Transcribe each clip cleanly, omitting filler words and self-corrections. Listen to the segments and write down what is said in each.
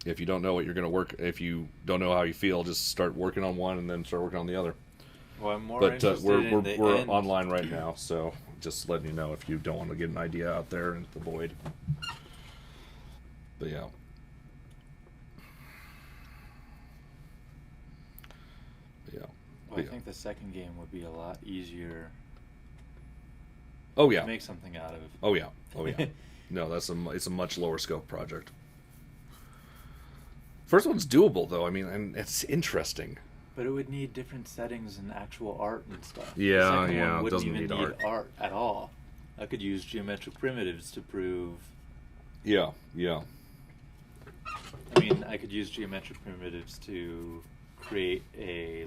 If you don't know what you're going to work, if you don't know how you feel, just start working on one and then start working on the other. Well, I'm more But interested we're in the we're end. online right now, so just letting you know if you don't want to get an idea out there into the void. But yeah. Yeah. Well, I think the second game would be a lot easier Oh to yeah. make something out of. Oh yeah. Oh yeah. No, it's a much lower scope project. First one's doable though. I mean, and it's interesting. But it would need different settings and actual art and stuff. Yeah, The second yeah, one it wouldn't doesn't even need art. at all. I could use geometric primitives to prove. Yeah. Yeah. I mean, I could use geometric primitives to create a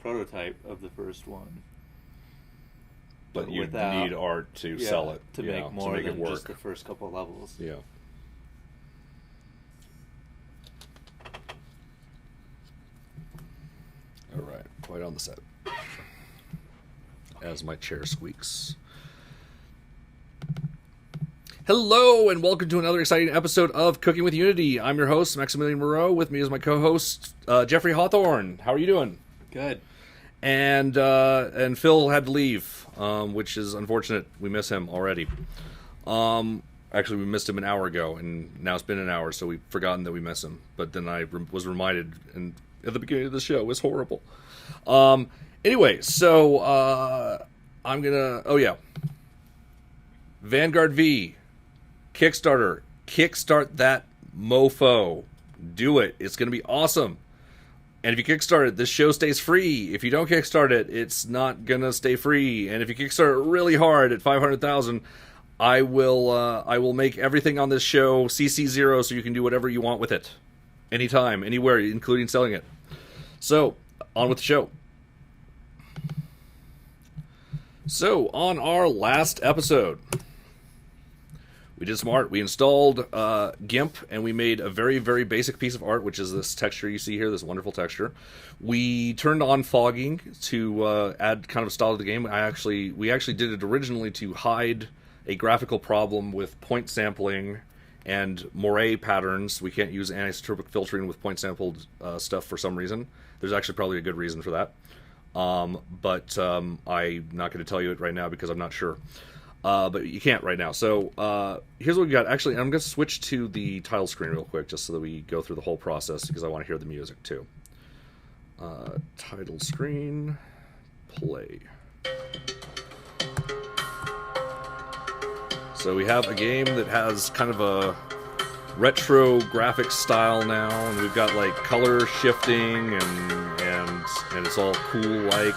prototype of the first one. But you without- need art to sell it. to yeah, make more to make than it work. just the first couple of levels. Yeah. All right, quiet on the set. As my chair squeaks. Hello, and welcome to another exciting episode of Cooking with Unity. I'm your host, Maximilian Moreau. With me is my co-host, Jeffrey Hawthorne. How are you doing? Good. And Phil had to leave, which is unfortunate. We miss him already. Actually, we missed him an hour ago, and now it's been an hour, so we've forgotten that we miss him. But then I was reminded, and at the beginning of the show, it was horrible. Anyway, so I'm gonna. Oh yeah, Vanguard V, Kickstarter, kickstart that mofo. Do it. It's gonna be awesome. And if you kickstart it, this show stays free. If you don't kickstart it, it's not gonna stay free. And if you kickstart it really hard at 500,000, I will make everything on this show CC0, so you can do whatever you want with it, anytime, anywhere, including selling it. So on with the show. So on our last episode, we did some art. We installed GIMP, and we made a very, very basic piece of art, which is this texture you see here, this wonderful texture. We turned on fogging to add kind of a style to the game. We actually did it originally to hide a graphical problem with point sampling and moire patterns. We can't use anisotropic filtering with point sampled stuff for some reason. There's actually probably a good reason for that. But I'm not going to tell you it right now because I'm not sure. But you can't right now. So here's what we got. Actually, I'm going to switch to the title screen real quick just so that we go through the whole process because I want to hear the music too. Title screen, play. So we have a game that has kind of a retro graphics style now, and we've got like color shifting and it's all cool. Like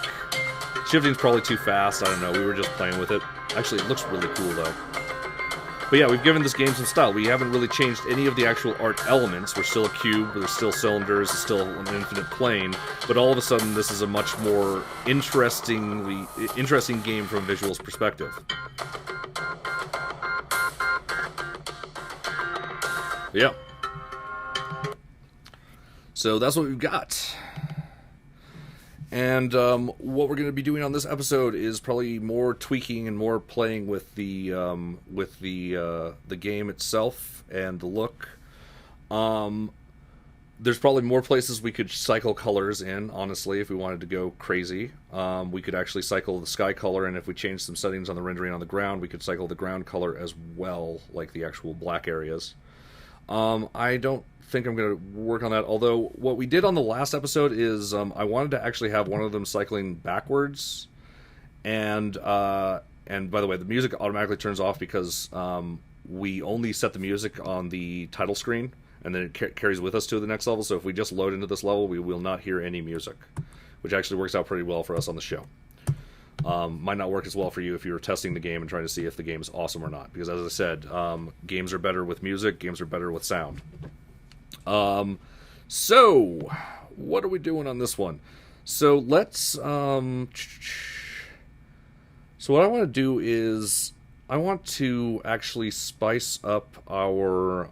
shifting's probably too fast. I don't know. We were just playing with it. Actually, it looks really cool though. But yeah, we've given this game some style. We haven't really changed any of the actual art elements. We're still a cube. There's still cylinders. It's still an infinite plane. But all of a sudden, this is a much more interesting game from a visuals perspective. Yeah. So that's what we've got. And what we're going to be doing on this episode is probably more tweaking and more playing with the game itself and the look. There's probably more places we could cycle colors in, honestly, if we wanted to go crazy. We could actually cycle the sky color, and if we change some settings on the rendering on the ground, we could cycle the ground color as well, like the actual black areas. I don't think I'm going to work on that, although what we did on the last episode is I wanted to actually have one of them cycling backwards, and by the way, the music automatically turns off because we only set the music on the title screen, and then it carries with us to the next level, so if we just load into this level, we will not hear any music, which actually works out pretty well for us on the show. Might not work as well for you if you were testing the game and trying to see if the game is awesome or not. Because as I said, games are better with music, games are better with sound. So, what are we doing on this one? So let's... So what I want to do is... I want to actually spice up our...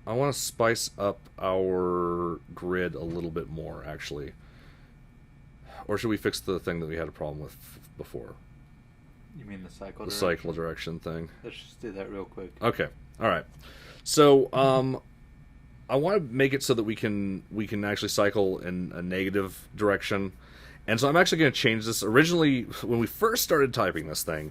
I want to spice up our grid a little bit more, actually. Or should we fix the thing that we had a problem with before? You mean the cycle The direction? cycle direction thing. Let's just do that real quick. Okay. All right. So I want to make it so that we can actually cycle in a negative direction. And so I'm actually going to change this. Originally, when we first started typing this thing,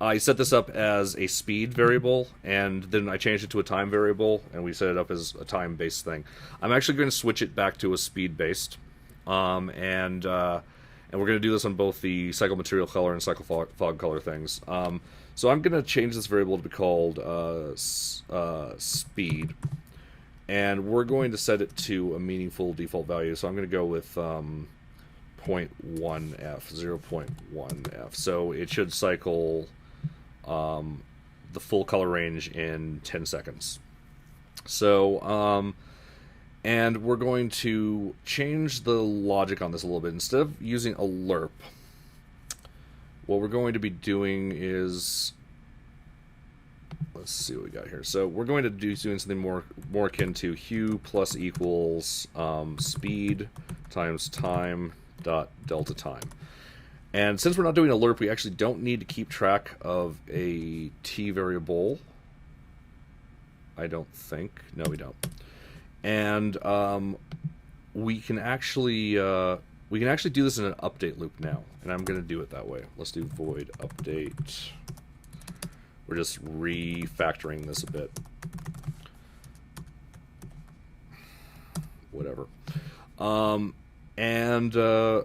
I set this up as a speed variable, and then I changed it to a time variable, and we set it up as a time-based thing. I'm actually going to switch it back to a speed-based, and we're going to do this on both the cycle material color and cycle fog color things. So I'm going to change this variable to be called speed, and we're going to set it to a meaningful default value. So I'm going to go with 0.1f, 0.1f. So it should cycle the full color range in 10 seconds. So, and we're going to change the logic on this a little bit. Instead of using a lerp, what we're going to be doing is, let's see what we got here. So we're going to do doing something more akin to hue plus equals speed times time dot delta time. And since we're not doing a lerp, we actually don't need to keep track of a t variable. I don't think. No, we don't. And we can actually do this in an update loop now, and I'm going to do it that way. Let's do void update. We're just refactoring this a bit. Whatever.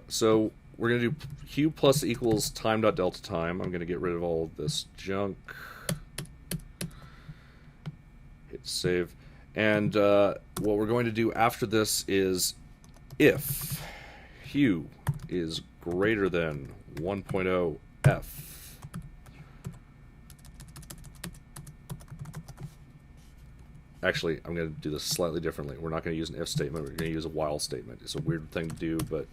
So we're going to do hue plus equals time dot delta time. I'm going to get rid of all of this junk. Hit save. And what we're going to do after this is if hue is greater than 1.0 f, actually, I'm going to do this slightly differently. We're not going to use an if statement. We're going to use a while statement. It's a weird thing to do, but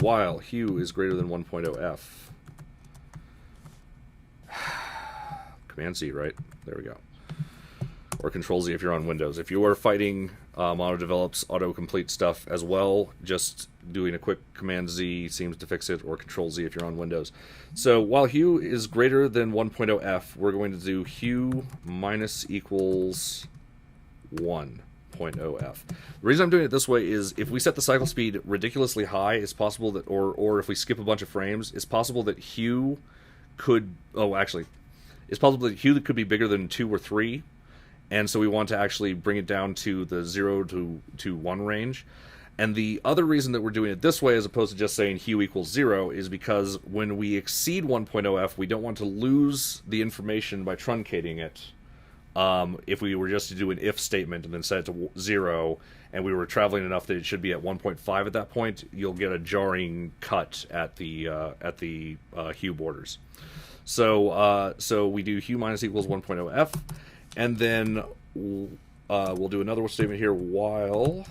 while hue is greater than 1.0 f, Command Z, right? There we go. Or Control Z if you're on Windows. If you are fighting auto-develops, autocomplete stuff as well, just doing a quick Command Z seems to fix it, or Control Z if you're on Windows. So while hue is greater than 1.0 f, we're going to do hue minus equals 1.0 f. The reason I'm doing it this way is if we set the cycle speed ridiculously high, it's possible that, or if we skip a bunch of frames, it's possible that hue could, it's possible that hue could be bigger than 2 or 3, and so we want to actually bring it down to the 0 to 1 range. And the other reason that we're doing it this way as opposed to just saying hue equals 0 is because when we exceed 1.0 f, we don't want to lose the information by truncating it. If we were just to do an if statement and then set it to 0, and we were traveling enough that it should be at 1.5 at that point, you'll get a jarring cut at the hue borders. So we do hue minus equals 1.0 f, and then we'll do another statement here while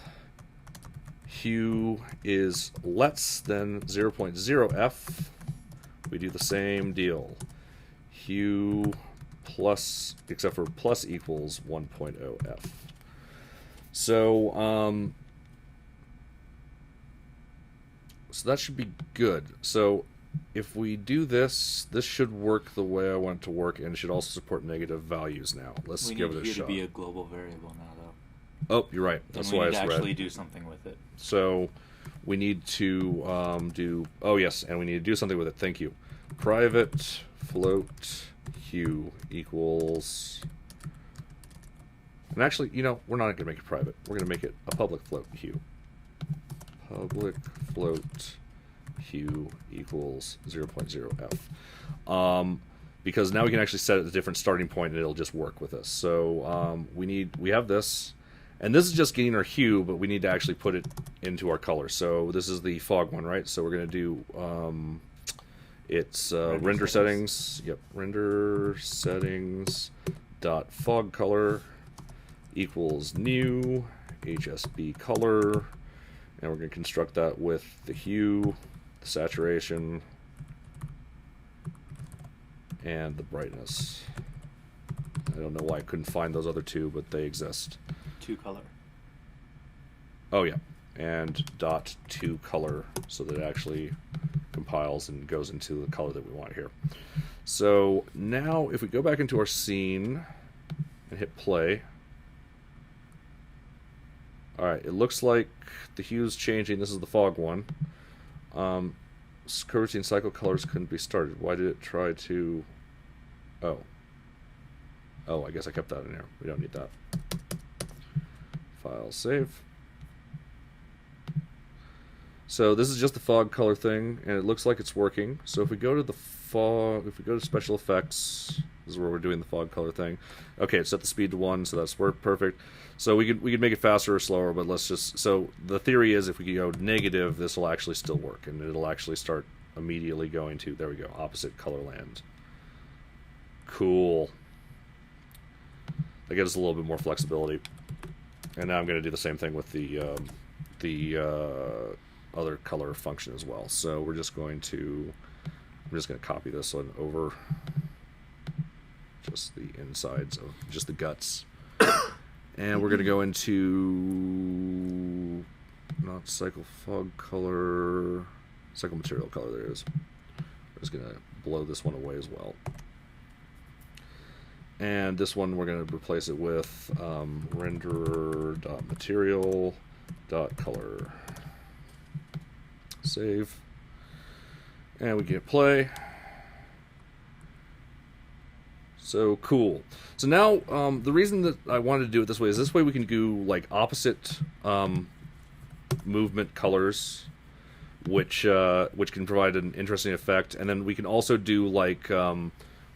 hue is less than 0.0 f. We do the same deal. Hue plus, except for plus equals 1.0 f. So that should be good. So if we do this, this should work the way I want it to work, and it should also support negative values now. Let's give it a shot. We need hue to be a global variable now, though. Oh, you're right. That's why I said. We need to actually do something with it. So we need to do. Oh yes, and we need to do something with it. Thank you. Private float hue equals. And actually, you know, we're not going to make it private. We're going to make it a public float hue. Public float hue equals 0.0 f. Because now we can actually set it at a different starting point, and it'll just work with us. So we have this, and this is just getting our hue, but we need to actually put it into our color. So this is the fog one, right? So we're going to do it's render settings. Yep, render settings dot fog color equals new HSB color, and we're going to construct that with the hue, the saturation, and the brightness. I don't know why I couldn't find those other two, but they exist. To color. Oh yeah, and dot to color, so that it actually compiles and goes into the color that we want here. So now if we go back into our scene and hit play, Alright, it looks like the hue's changing. This is the fog one. Curve and cycle colors couldn't be started. Why did it try to... Oh. Oh, I guess I kept that in there. We don't need that. File, save. So this is just the fog color thing, and it looks like it's working. So if we go to the fog, if we go to special effects, this is where we're doing the fog color thing. Okay, it set the speed to 1, so that's perfect. So we could make it faster or slower, but let's just... So the theory is if we go negative, this will actually still work, and it'll actually start immediately going to... There we go, opposite color land. Cool. That gives us a little bit more flexibility. And now I'm going to do the same thing with the other color function as well. So we're just going to... I'm just going to copy this one over just the insides of just the guts. And we're going to go into not cycle fog color, cycle material color, there it is. We're just going to blow this one away as well. And this one we're going to replace it with renderer.material.color. Save. And we get play. So cool. So now the reason that I wanted to do it this way is this way we can do like opposite movement colors, which can provide an interesting effect, and then we can also do like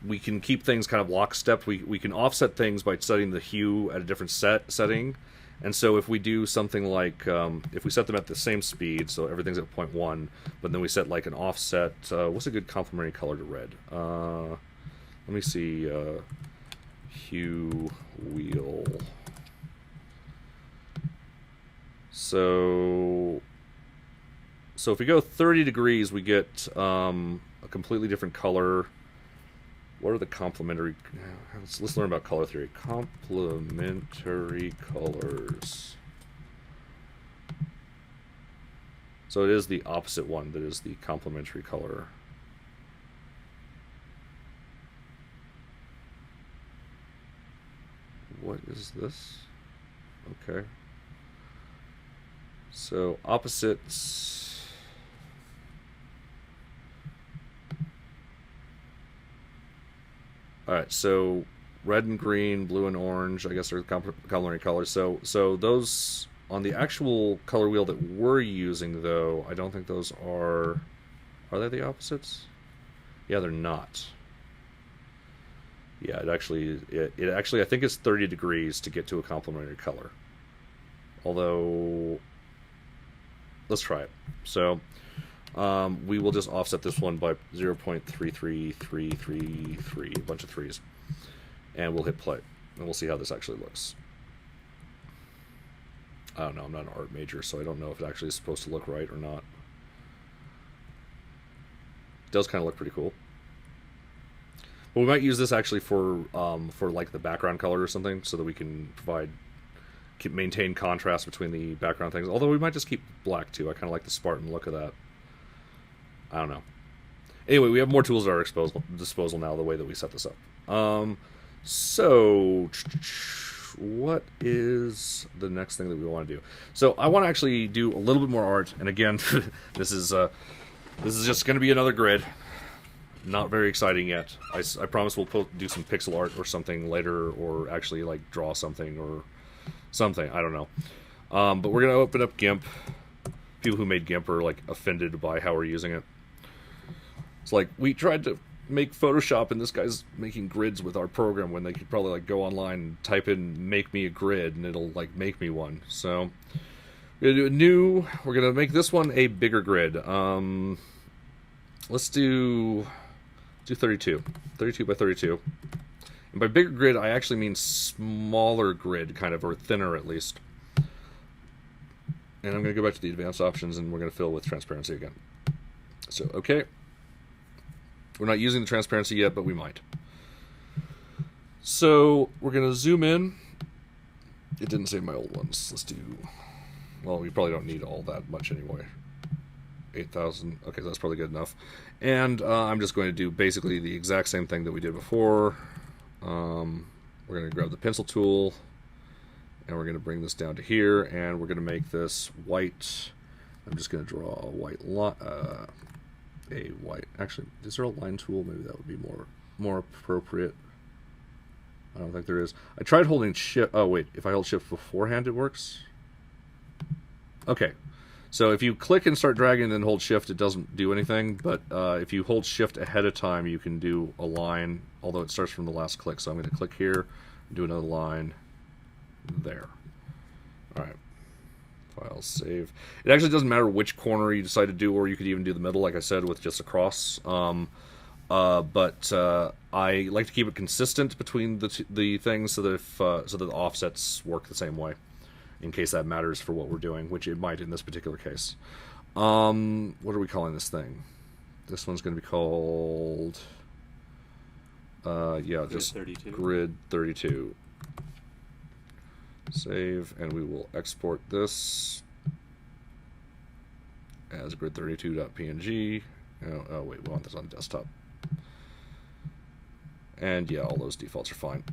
we can keep things kind of lockstep. We can offset things by setting the hue at a different setting. And so if we do something like, if we set them at the same speed, so everything's at 0.1, but then we set like an offset, what's a good complementary color to red? Let me see, hue wheel. So if we go 30 degrees, we get a completely different color. What are the complementary... Let's learn about color theory. Complementary colors. So it is the opposite one that is the complementary color. What is this? Okay. So opposites... Alright, so red and green, blue and orange, I guess are complementary colors. So those, on the actual color wheel that we're using, though, I don't think those are... Are they the opposites? Yeah, they're not. Yeah, it actually, I think it's 30 degrees to get to a complementary color. Although, let's try it. So... we will just offset this one by 0.33333, a bunch of threes. And we'll hit play. And we'll see how this actually looks. I don't know, I'm not an art major, so I don't know if it actually is supposed to look right or not. It does kind of look pretty cool. But we might use this actually for like the background color or something, so that we can maintain contrast between the background things. Although we might just keep black too. I kind of like the Spartan look of that. I don't know. Anyway, we have more tools at our disposal now, the way that we set this up. So, what is the next thing that we want to do? So, I want to actually do a little bit more art, and again, this is just going to be another grid. Not very exciting yet. I promise we'll do some pixel art or something later, or actually like draw something or something. I don't know. But we're going to open up GIMP. People who made GIMP are like offended by how we're using it. It's like, we tried to make Photoshop and this guy's making grids with our program when they could probably like go online and type in make me a grid and it'll like make me one. So we're gonna do a new, we're gonna make this one a bigger grid. Let's do 32 by 32. And by bigger grid I actually mean smaller grid, kind of, or thinner at least. And I'm going to go back to the advanced options and we're going to fill with transparency again. So, okay. We're not using the transparency yet, but we might. So, we're going to zoom in. It didn't save my old ones. Let's do... Well, we probably don't need all that much anyway. 8,000. Okay, that's probably good enough. And I'm just going to do basically the exact same thing that we did before. We're going to grab the pencil tool And we're going to bring this down to here, and we're going to make this white. I'm just going to draw a white line. Actually, is there a line tool? Maybe that would be more appropriate. I don't think there is. I tried holding shift. Oh wait, if I hold shift beforehand, it works. Okay, so if you click and start dragging and then hold shift, it doesn't do anything. But if you hold shift ahead of time, you can do a line. Although it starts from the last click, so I'm going to click here, do another line. There. All right. File save. It actually doesn't matter which corner you decide to do, or you could even do the middle, like I said, with just a cross. But I like to keep it consistent between the things, so that so that the offsets work the same way, in case that matters for what we're doing, which it might in this particular case. What are we calling this thing? This one's going to be called Grid just 32. Grid 32. Save, and we will export this as grid32.png. Oh wait, we want this on desktop. And yeah, all those defaults are fine.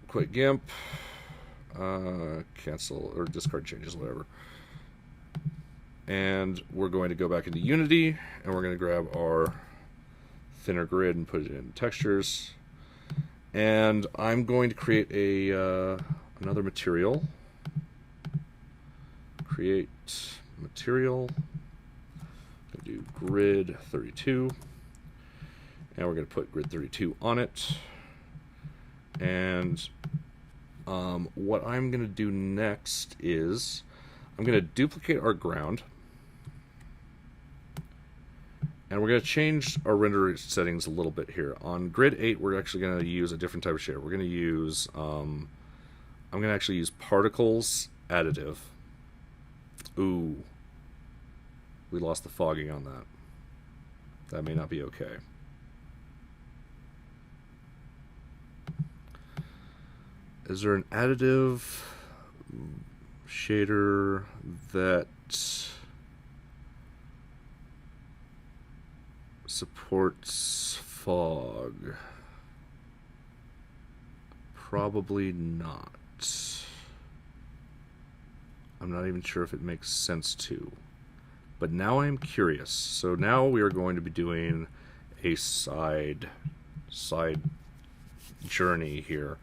Quit GIMP, cancel or discard changes, whatever. And we're going to go back into Unity, and we're going to grab our thinner grid and put it in textures. And I'm going to create another material. Create material. I'm going to do grid 32. And we're going to put grid 32 on it. And what I'm going to do next is I'm going to duplicate our ground. And we're going to change our render settings a little bit here. On grid 8, we're actually going to use a different type of shader. We're going to use, I'm going to actually use particles additive. Ooh. We lost the fogging on that. That may not be okay. Is there an additive shader that supports fog? Probably not. I'm not even sure if it makes sense to. But now I'm curious. So now we are going to be doing a side journey here.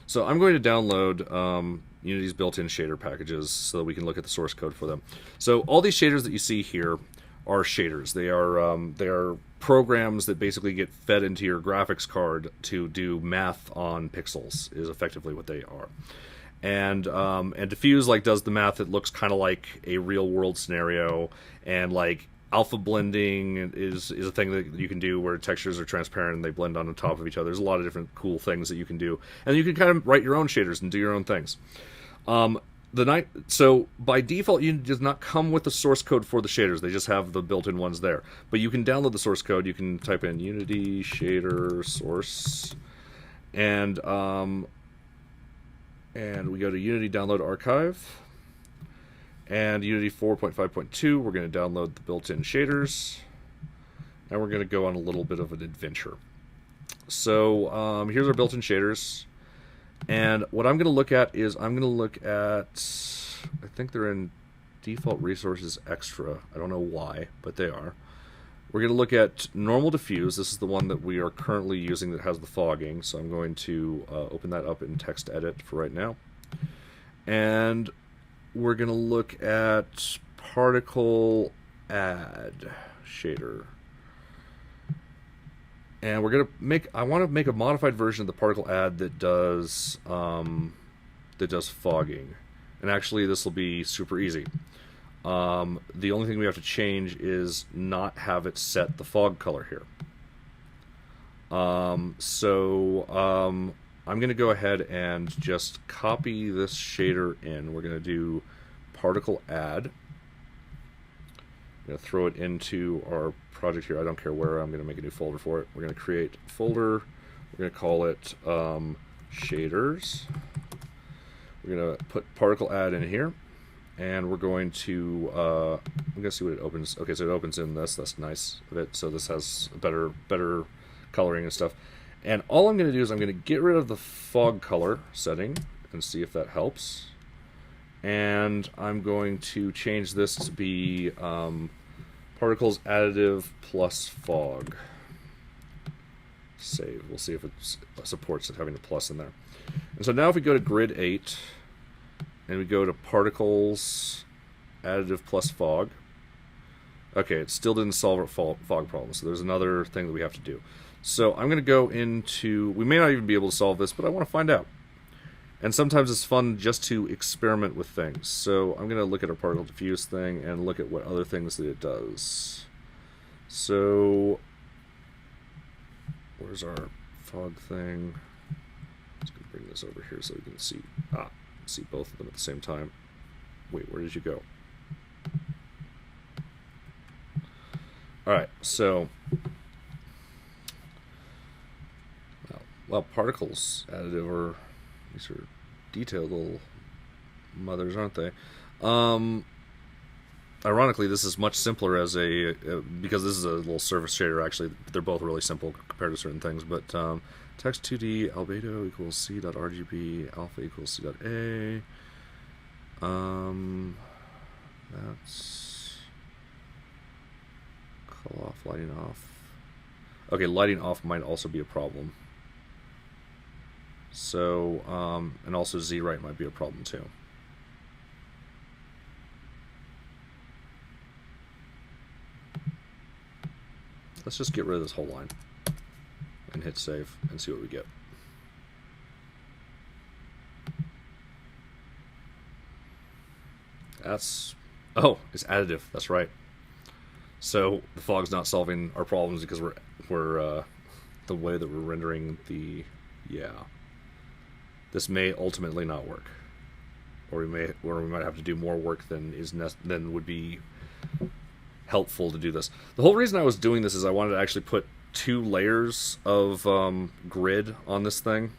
So I'm going to download Unity's built-in shader packages so that we can look at the source code for them. So all these shaders that you see here are shaders. They are programs that basically get fed into your graphics card to do math on pixels, is effectively what they are. And Diffuse does the math that looks kind of like a real world scenario, and like alpha blending is a thing that you can do where textures are transparent and they blend on the top of each other. There's a lot of different cool things that you can do, and you can kind of write your own shaders and do your own things. So by default, Unity does not come with the source code for the shaders. They just have the built-in ones there. But you can download the source code. You can type in Unity shader source, and we go to Unity download archive, and Unity 4.5.2. We're going to download the built-in shaders, and we're going to go on a little bit of an adventure. So here's our built-in shaders. And what I'm going to look at is I think they're in default resources extra. I don't know why, but they are. We're going to look at normal diffuse. This is the one that we are currently using that has the fogging. So I'm going to open that up in text edit for right now. And we're going to look at particle add shader. And we're gonna I want to make a modified version of the particle add that does fogging. And actually, this will be super easy. The only thing we have to change is not have it set the fog color here. I'm going to go ahead and just copy this shader in. We're going to do particle add. I'm going to throw it into our project here. I don't care where. I'm going to make a new folder for it. We're going to create a folder. We're going to call it shaders. We're going to put particle add in here, and we're going to I'm going to see what it opens. Okay, so it opens in this. That's nice of it. So this has better coloring and stuff. And all I'm going to do is I'm going to get rid of the fog color setting, and see if that helps. And I'm going to change this to be particles additive plus fog. Save. We'll see if it supports it having a plus in there. And so now if we go to grid 8 and we go to particles additive plus fog. Okay, it still didn't solve our fog problem, so there's another thing that we have to do. So I'm going to go into... We may not even be able to solve this, but I want to find out. And sometimes it's fun just to experiment with things. So I'm going to look at our particle diffuse thing and look at what other things that it does. So... Where's our fog thing? Let's bring this over here so we can see both of them at the same time. Wait, where did you go? Alright, so well, particles additive these are detailed little mothers, aren't they? Ironically, this is much simpler as because this is a little surface shader. Actually, they're both really simple compared to certain things. But text 2D albedo equals c.rgb, alpha equals c.a. That's call off, lighting off. Okay, lighting off might also be a problem. So, and also Z-right might be a problem too. Let's just get rid of this whole line and hit save and see what we get. It's additive. That's right. So the fog's not solving our problems because we're the way that we're rendering the This may ultimately not work, or we might have to do more work than would be helpful to do this. The whole reason I was doing this is I wanted to actually put 2 layers of grid on this thing,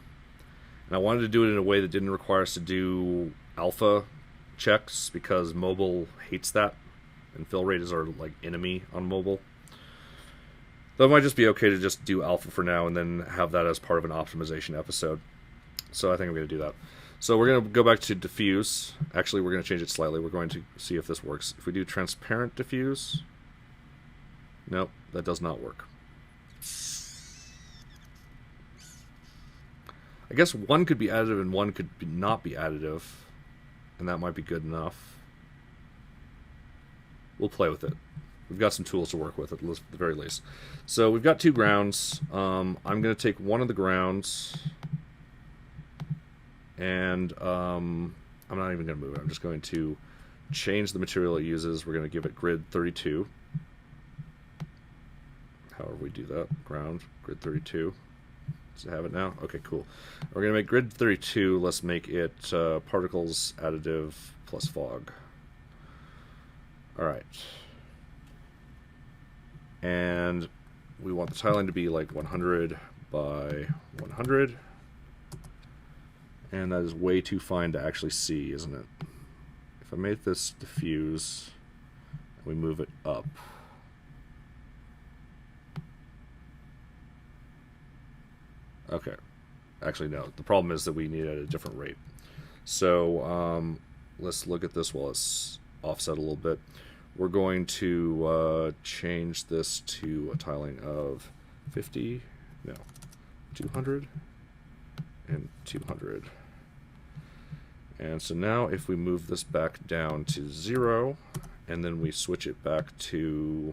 and I wanted to do it in a way that didn't require us to do alpha checks because mobile hates that, and fill rate is our enemy on mobile. Though it might just be okay to just do alpha for now and then have that as part of an optimization episode. So I think I'm going to do that. So we're going to go back to diffuse. Actually, we're going to change it slightly. We're going to see if this works. If we do transparent diffuse, nope, that does not work. I guess one could be additive and one could not be additive, and that might be good enough. We'll play with it. We've got some tools to work with at the very least. So we've got 2 grounds. I'm going to take one of the grounds, and I'm not even going to move it. I'm just going to change the material it uses. We're going to give it grid 32. However we do that. Ground, grid 32. Does it have it now? Okay, cool. We're going to make grid 32. Let's make it particles additive plus fog. Alright. And we want the tiling to be 100 by 100. And that is way too fine to actually see, isn't it? If I make this diffuse, and we move it up. Okay. Actually, no. The problem is that we need it at a different rate. So let's look at this while it's offset a little bit. We're going to change this to a tiling of 50, no, 200, and 200. And so now if we move this back down to 0, and then we switch it back to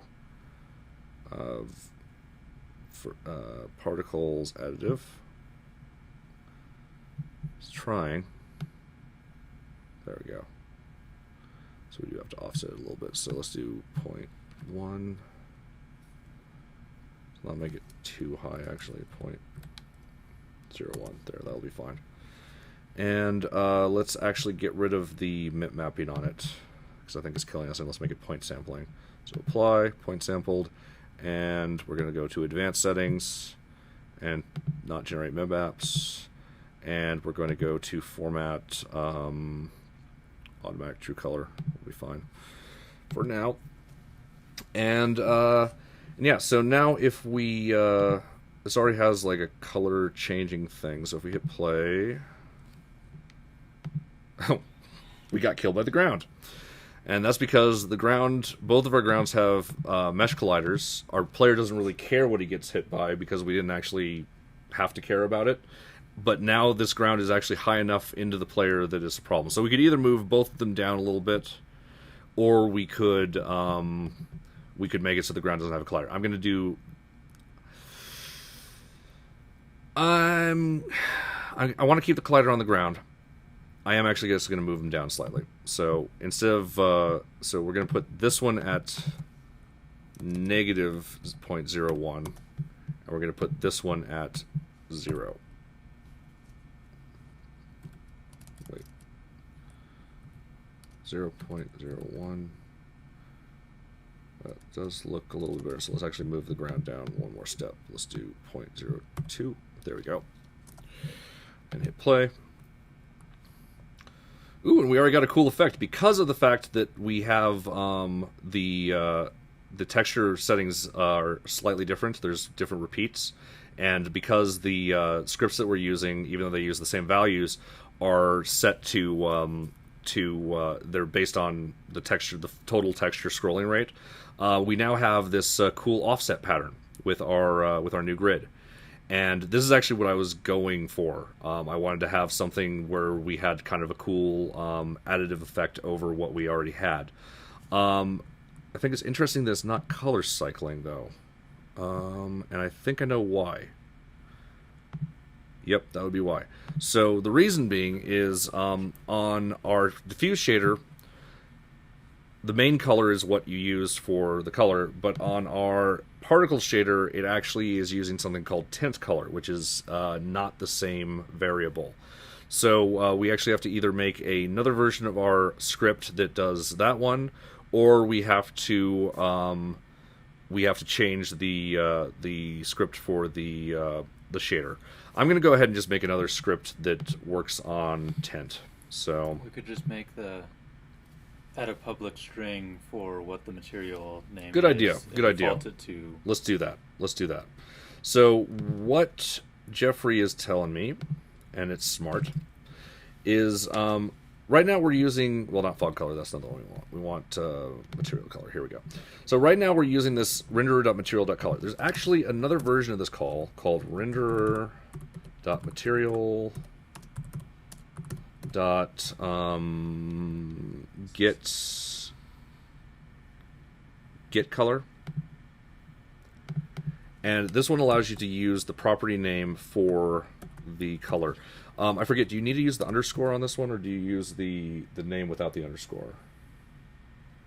particles additive, it's trying. There we go. So we do have to offset it a little bit. So let's do 0.1. So not make it too high, actually. 0.01. There, that'll be fine. And let's actually get rid of the MIP mapping on it, because I think it's killing us, and let's make it point sampling. So apply, point sampled, and we're going to go to advanced settings, and not generate MIP maps, and we're going to go to format, automatic true color will be fine for now. And yeah, so now if we this already has a color changing thing, so if we hit play, we got killed by the ground. And that's because the ground, both of our grounds have mesh colliders. Our player doesn't really care what he gets hit by because we didn't actually have to care about it. But now this ground is actually high enough into the player that it's a problem. So we could either move both of them down a little bit, or we could make it so the ground doesn't have a collider. I'm going to do... I want to keep the collider on the ground. I am actually just going to move them down slightly. So instead of... so we're going to put this one at negative 0.01. And we're going to put this one at 0. Wait. 0.01. That does look a little bit better. So let's actually move the ground down one more step. Let's do 0.02. There we go. And hit play. Ooh, and we already got a cool effect because of the fact that we have the texture settings are slightly different. There's different repeats, and because the scripts that we're using, even though they use the same values, are set to they're based on the texture, the total texture scrolling rate. We now have this cool offset pattern with our new grid. And this is actually what I was going for. I wanted to have something where we had kind of a cool additive effect over what we already had. I think it's interesting that it's not color cycling, though. And I think I know why. Yep, that would be why. So the reason being is on our diffuse shader, the main color is what you use for the color, but on our particle shader, it actually is using something called tint color, which is not the same variable. So we actually have to either make another version of our script that does that one, or we have to change the script for the shader. I'm going to go ahead and just make another script that works on tint. So we could just make add a public string for what the material name Good is. idea. Good idea. Default it to... Let's do that. Let's do that. So what Jeffrey is telling me, and it's smart, is right now we're using, well, not fog color, that's not the one we want. We want material color. Here we go. So right now we're using this renderer.material.color. There's actually another version of this call called renderer.material get color, and this one allows you to use the property name for the color. I forget, do you need to use the underscore on this one, or do you use the name without the underscore?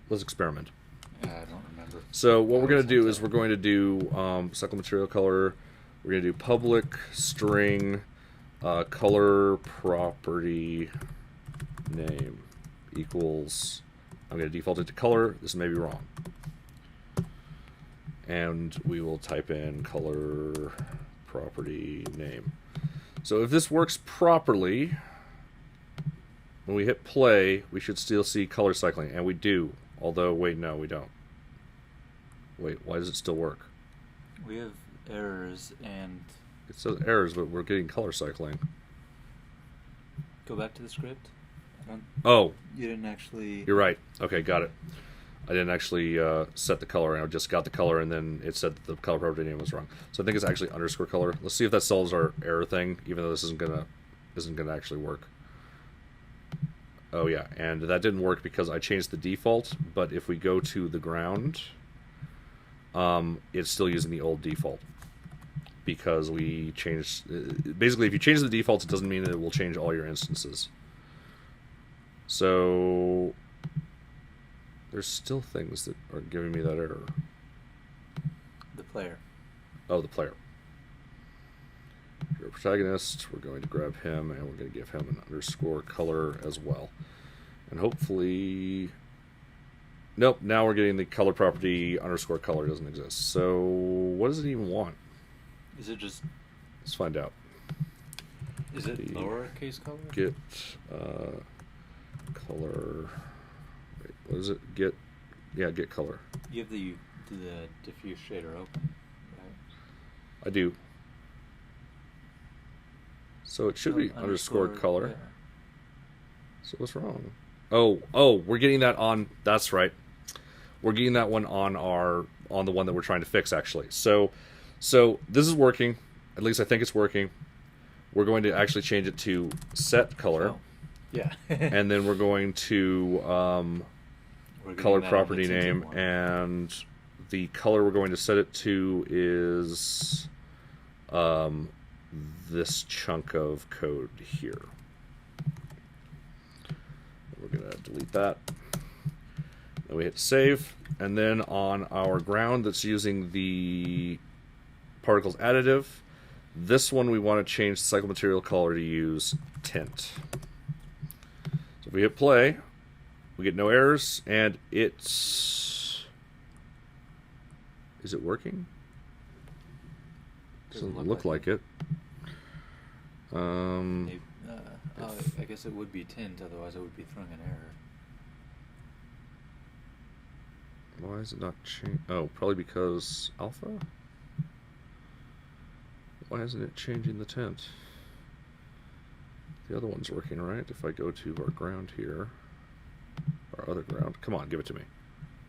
Let's experiment. I don't remember. So what we're going to do is we're going to do cycle material color. We're going to do public string color property name equals, I'm going to default it to color. This may be wrong. And we will type in color property name. So if this works properly, when we hit play, we should still see color cycling, and we do. Although, wait, no, we don't. Wait, why does it still work? We have errors, and... It says errors, but we're getting color cycling. Go back to the script. Oh. You didn't actually... You're right. Okay, got it. I didn't actually set the color, and I just got the color, and then it said that the color property name was wrong. So I think it's actually underscore color. Let's see if that solves our error thing, even though this isn't gonna actually work. Oh yeah, and that didn't work because I changed the default. But if we go to the ground, it's still using the old default because we changed. Basically, if you change the defaults, it doesn't mean that it will change all your instances. So there's still things that are giving me that error. The player. Oh, the player. You're a protagonist. We're going to grab him, and we're going to give him an underscore color as well. And hopefully... Nope, now we're getting the color property underscore color doesn't exist. So what does it even want? Is it just... Let's find out. Is it lowercase color? Get color... Wait, what is it? Get... Yeah, get color. You have the diffuse shader open, right? I do. So it should be underscore color. Yeah. So what's wrong? we're getting that on. That's right. We're getting that one on the one that we're trying to fix actually. So this is working. At least I think it's working. We're going to actually change it to set color. Oh. Yeah. And then we're going to color property name, and the color we're going to set it to is this chunk of code here. We're going to delete that. Then we hit save, and then on our ground that's using the particles additive, this one we want to change the cycle material color to use tint. So if we hit play, we get no errors, and it's... Is it working? Doesn't look like it. I guess it would be tint, otherwise it would be throwing an error. Why is it not changing? Oh, probably because alpha? Why isn't it changing the tint? The other one's working, right? If I go to our ground here, our other ground, come on, give it to me.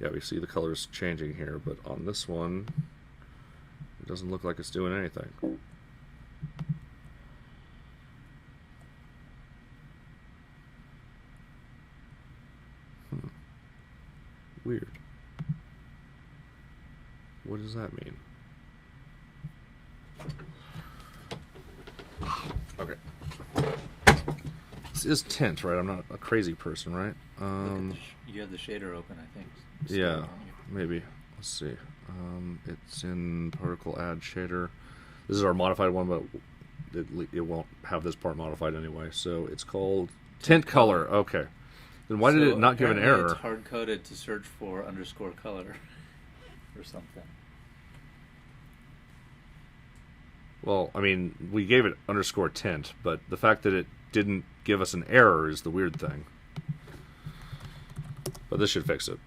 Yeah, we see the colors changing here, but on this one, it doesn't look like it's doing anything. Weird. What does that mean? Okay. This is tint, right? I'm not a crazy person, right? You have the shader open, I think. Yeah, maybe. Let's see. It's in particle add shader. This is our modified one, but it won't have this part modified anyway. So it's called tint color. Okay. Then why did it not give an error? It's hard-coded to search for underscore color or something. Well, I mean, we gave it underscore tint, but the fact that it didn't give us an error is the weird thing. But this should fix it.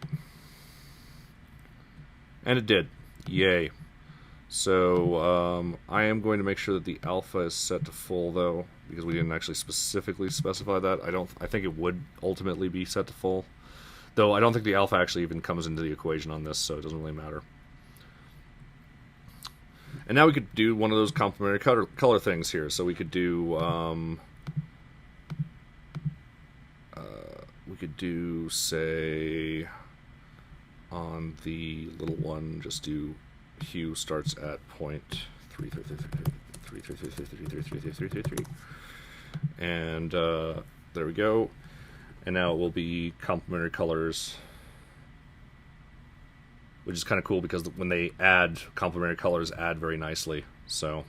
And it did. Yay. So I am going to make sure that the alpha is set to full, though, because we didn't actually specifically specify that. I think it would ultimately be set to full, though I don't think the alpha actually even comes into the equation on this, so it doesn't really matter. And now we could do one of those complementary color things here. So we could do say on the little one, just do hue starts at 0.33333333333, and there we go. And now it will be complementary colors, which is kind of cool because when they add complementary colors, add very nicely. So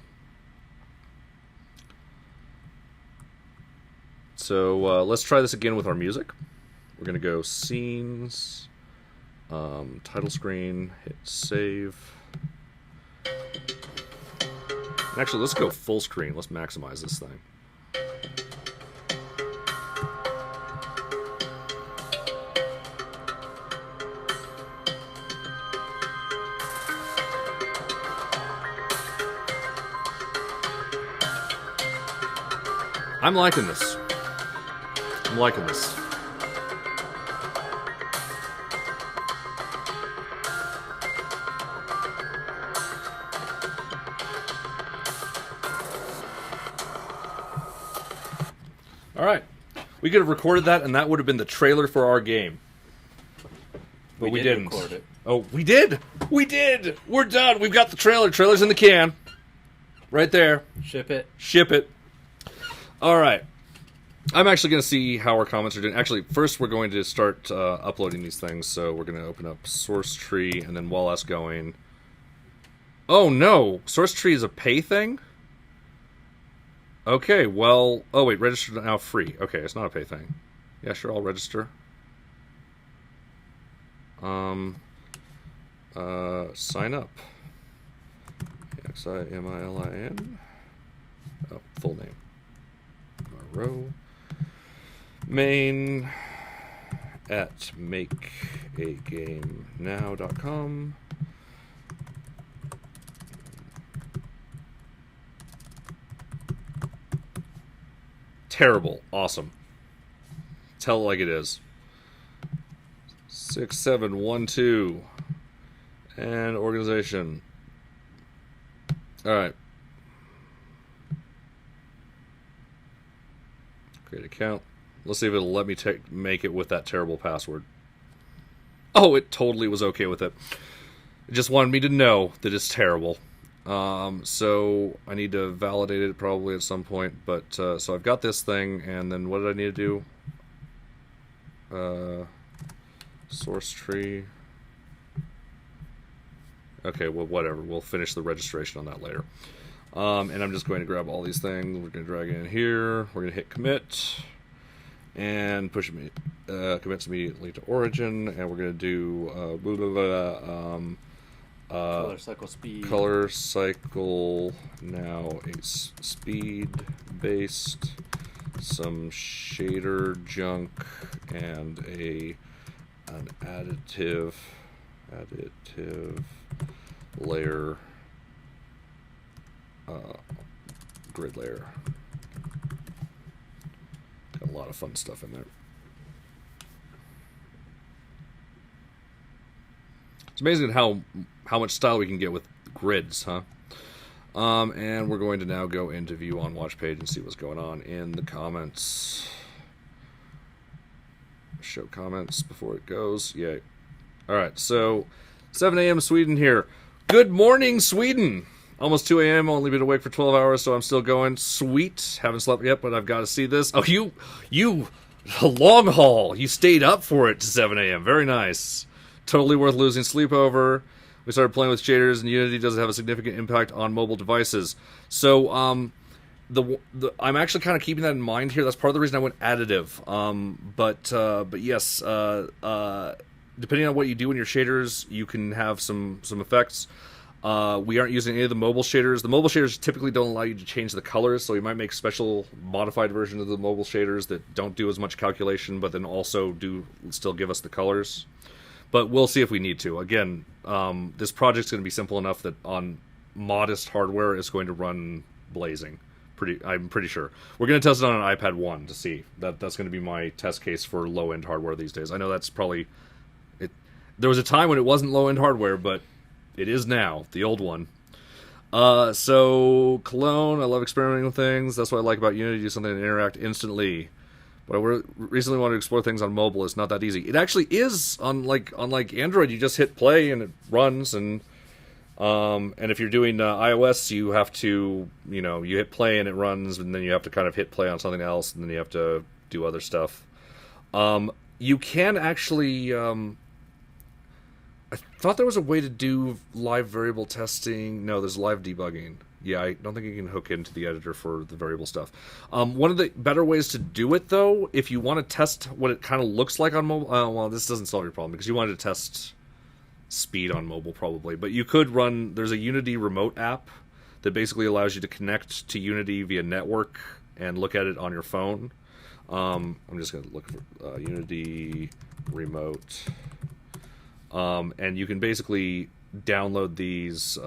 let's try this again with our music. We're going to go scenes, title screen, hit save. And actually, let's go full screen. Let's maximize this thing. I'm liking this. I'm liking this. All right. We could have recorded that, and that would have been the trailer for our game. But we didn't. Record it. Oh, we did! We did! We're done! We've got the trailer. Trailer's in the can. Right there. Ship it. Ship it. All right. I'm actually going to see how our comments are doing. Actually, first we're going to start uploading these things. So we're going to open up source tree, and then while that's going... Oh, no! Source tree is a pay thing? Okay, well... Oh, wait, register now free. Okay, it's not a pay thing. Yeah, sure, I'll register. Sign up. Ximilin. Oh, full name. Row. Main at makeagamenow.com. Terrible. Awesome. Tell it like it is. 6, 7, 1, 2. And organization. Alright. Create account. Let's see if it'll let me make it with that terrible password. Oh, it totally was okay with it. It just wanted me to know that it's terrible. So I need to validate it probably at some point. But so I've got this thing, and then what did I need to do? Source tree. Okay, well, whatever. We'll finish the registration on that later. And I'm just going to grab all these things. We're going to drag it in here. We're going to hit commit. And push commits immediately to origin. And we're going to do blah, blah, blah, color cycle speed. Color cycle now a speed based, some shader junk, and an additive layer, grid layer. Got a lot of fun stuff in there. It's amazing how much style we can get with grids, huh? And we're going to now go into view on watch page and see what's going on in the comments. Show comments before it goes. Yay. Alright, so 7 a.m. Sweden here. Good morning, Sweden! Almost 2 a.m. Only been awake for 12 hours, so I'm still going. Sweet. Haven't slept yet, but I've got to see this. Oh, you long haul. You stayed up for it to 7 a.m. Very nice. Totally worth losing sleep over. We started playing with shaders, and Unity doesn't have a significant impact on mobile devices. So, I'm actually kind of keeping that in mind here. That's part of the reason I went additive. But yes, depending on what you do in your shaders, you can have some effects. We aren't using any of the mobile shaders. The mobile shaders typically don't allow you to change the colors, so we might make special modified versions of the mobile shaders that don't do as much calculation, but then also do still give us the colors. But we'll see if we need to. Again, this project's going to be simple enough that on modest hardware, it's going to run blazing. I'm pretty sure. We're going to test it on an iPad 1 to see. That's going to be my test case for low-end hardware these days. I know that's probably... There was a time when it wasn't low-end hardware, but it is now, the old one. So, Cologne, I love experimenting with things. That's what I like about Unity, do something and interact instantly. But I recently wanted to explore things on mobile. It's not that easy. It actually is on like Android. You just hit play and it runs. And if you're doing iOS, you have to, you hit play and it runs, and then you have to kind of hit play on something else, and then you have to do other stuff. You can actually. I thought there was a way to do live variable testing. No, there's live debugging. Yeah, I don't think you can hook into the editor for the variable stuff. One of the better ways to do it, though, if you want to test what it kind of looks like on mobile... well, this doesn't solve your problem, because you wanted to test speed on mobile, probably. But you could run... There's a Unity remote app that basically allows you to connect to Unity via network and look at it on your phone. I'm just going to look for Unity remote... and you can basically download these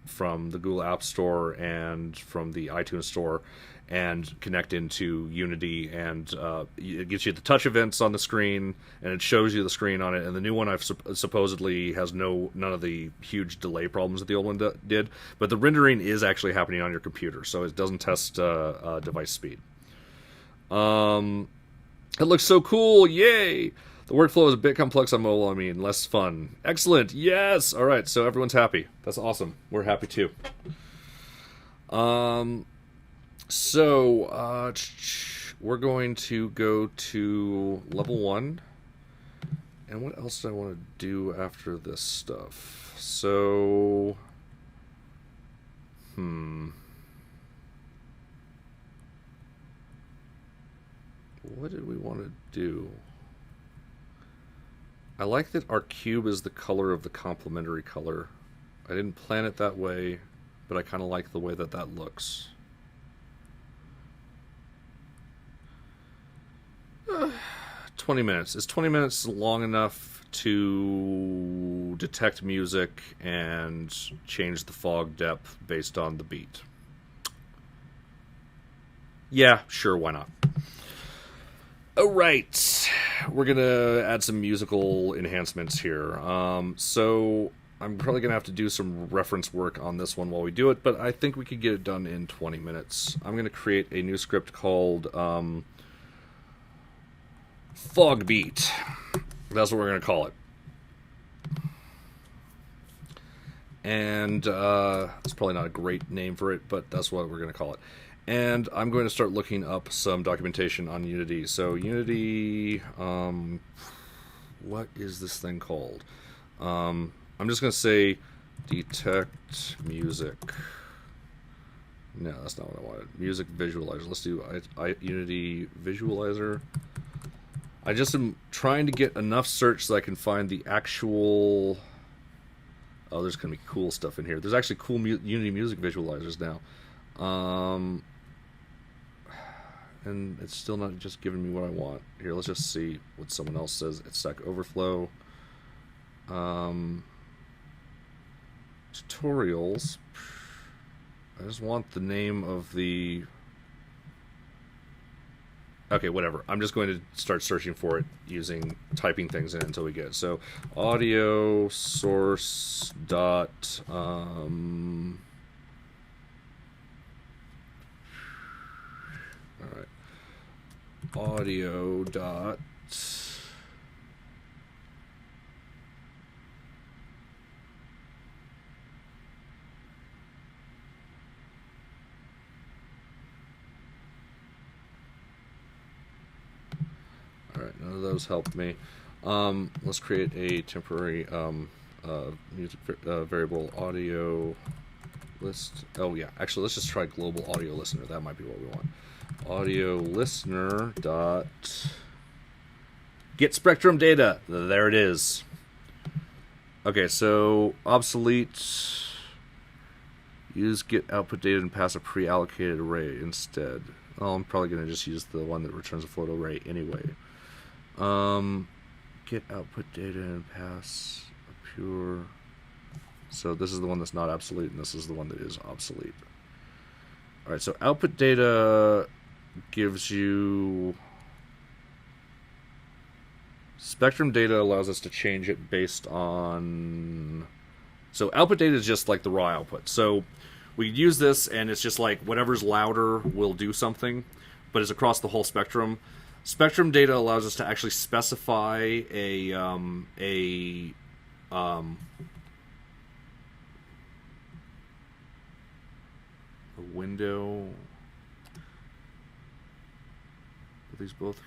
from the Google App Store and from the iTunes Store and connect into Unity, and it gets you the touch events on the screen, and it shows you the screen on it. And the new one supposedly has none of the huge delay problems that the old one did, but the rendering is actually happening on your computer, so it doesn't test device speed. It looks so cool! Yay! The workflow is a bit complex on mobile, less fun. Excellent, yes! Alright, so everyone's happy. That's awesome. We're happy too. We're going to go to level 1. And what else do I want to do after this stuff? So... What did we want to do? I like that our cube is the color of the complementary color. I didn't plan it that way, but I kind of like the way that looks. 20 minutes. Is 20 minutes long enough to detect music and change the fog depth based on the beat? Yeah, sure, why not? Alright. we're gonna add some musical enhancements here. So I'm probably gonna have to do some reference work on this one while we do it, but I think we could get it done in 20 minutes. I'm gonna create a new script called Fog Beat. That's what we're gonna call it. And it's probably not a great name for it, but that's what we're gonna call it. And I'm going to start looking up some documentation on Unity. So Unity, what is this thing called? I'm just going to say detect music. No, that's not what I wanted. Music visualizer. Let's do Unity visualizer. I just am trying to get enough search so I can find the actual... Oh, there's going to be cool stuff in here. There's actually cool Unity music visualizers now. And it's still not just giving me what I want. Here, let's just see what someone else says. It's Stack Overflow. Tutorials. I just want the name of the... Okay, whatever. I'm just going to start searching for it using typing things in until we get it. So, audio source dot... Alright. Audio dot Alright, none of those helped me. Let's create a temporary music variable audio list. Oh yeah, actually let's just try global audio listener. That might be what we want. Audio listener dot get spectrum data. There it is. Okay, so obsolete. Use get output data and pass a pre-allocated array instead. Oh, I'm probably gonna just use the one that returns a float array anyway. Get output data and pass a pure. So this is the one that's not obsolete, and this is the one that is obsolete. All right, so output data gives you spectrum data allows us to change it based on. So output data is just like the raw output. So we use this, and it's just like whatever's louder will do something, but it's across the whole spectrum. Spectrum data allows us to actually specify a window. These both.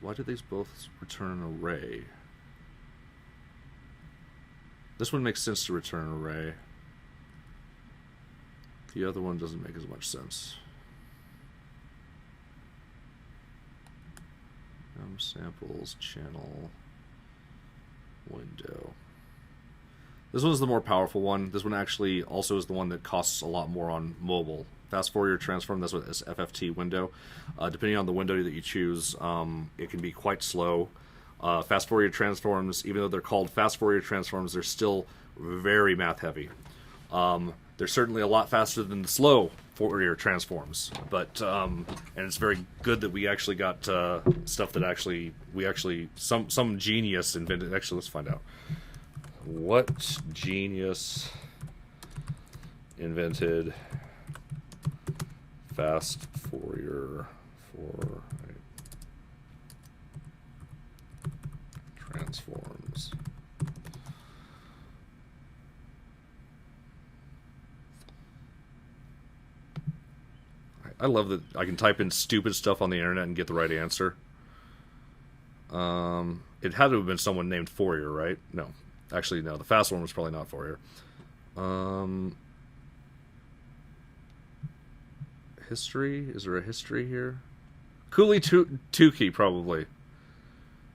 Why did these both return an array? This one makes sense to return an array. The other one doesn't make as much sense. Samples, channel, window. This one's the more powerful one. This one actually also is the one that costs a lot more on mobile. Fast Fourier transform, that's what is FFT window. Depending on the window that you choose, it can be quite slow. Fast Fourier transforms, even though they're called fast Fourier transforms, they're still very math heavy. They're certainly a lot faster than the slow Fourier transforms, but and it's very good that we actually got stuff that some genius invented. Actually, let's find out what genius invented fast Fourier for transforms. I love that I can type in stupid stuff on the internet and get the right answer. It had to have been someone named Fourier, right? No. Actually, no. The fast one was probably not Fourier. History? Is there a history here? Cooley Tukey, probably.